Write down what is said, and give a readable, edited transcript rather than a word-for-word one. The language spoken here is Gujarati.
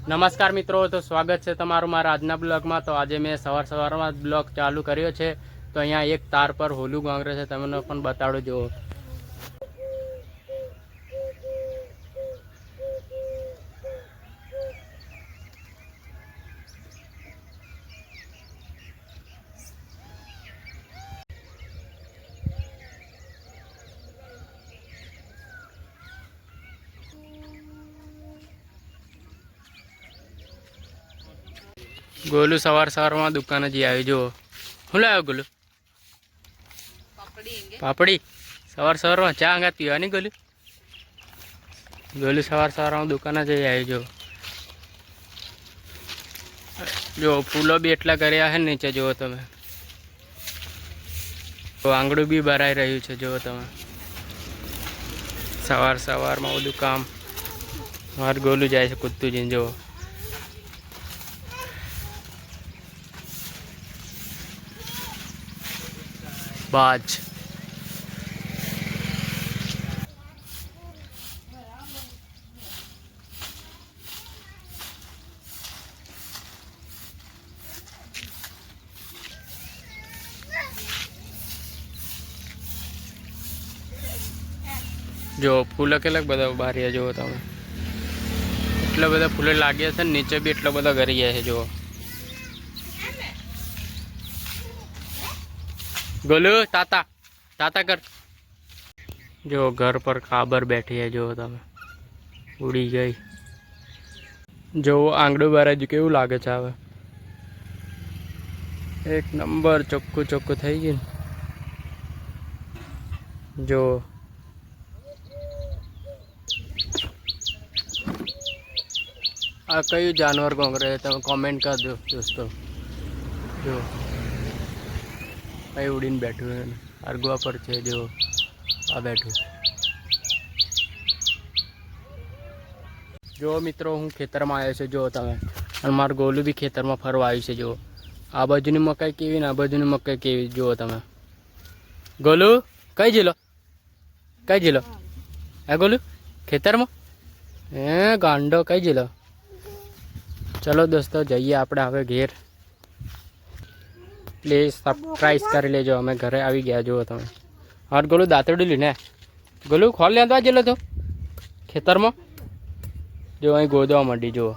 નમસ્કાર મિત્રો, તો સ્વાગત છે તમારું મારા આજના બ્લોગમાં। તો આજે મેં સવારમાં બ્લોગ ચાલુ કર્યો છે। તો અહીંયા એક તાર પર હોલું ગાંગરે છે, તમને પણ બતાડો જુઓ। ગોલું સવારમાં દુકાને જઈ આવ્યું જુઓ। શું લાવ્યો ગોલું? પાપડી। સવારમાં ચા અંગાત પીવાની ગોલું? ગોલું સવારમાં દુકાને જઈ આવ્યું જો ફૂલો બી એટલા કર્યા છે નીચે જુઓ તમે। તો આંગળું બી ભરાઈ રહ્યું છે જુઓ તમે। સવારમાં બધું કામ મારું ગોલું જાય છે કૂદતું જઈને જુઓ। બાજ જો ફૂલો કેટલાક બધા બારીયા જુઓ તમે। એટલા બધા ફૂલો લાગ્યા છે, નીચે બી એટલા બધા ગરી ગયા છે જુઓ। ગોલુ તાતા તાતા કર। જો ઘર પર કાબર બેઠી है જો તમે, ઉડી ગઈ। જો આંગળું બારાજુ કેવું લાગે છે હવે, એક નંબર ચોખ્ખું થઈ ગયું જો। આ કયું જાનવર કોંગરે તમે કોમેન્ટ કરજો દોસ્તો। જો કઈ ઉડીને બેઠું અરગવા પર છે જો, આ બેઠું જો। મિત્રો હું ખેતરમાં આવ્યો છું જો તમે, અને મારું ગોલું બી ખેતરમાં ફરવા આવ્યું છે જો। આ બાજુની મકાઈ કેવી ને આ બાજુની મકાઈ કેવી જુઓ તમે। ગોલું કઈ જિલ્લો હે ગોલું? ખેતરમાં હે ગાંડો કઈ જિલ્લો? ચલો દોસ્તો જઈએ આપણે હવે ઘેર। પ્લીઝ સબસ્ક્રાઈબ કરી લેજો। અમે ઘરે આવી ગયા જુઓ તમે। હા ગોલું દાંતરડું લીને ગોલું ખોલ લેવા જેલો તો ખેતરમાં જો અહીં ગોદવા માંડી જુઓ।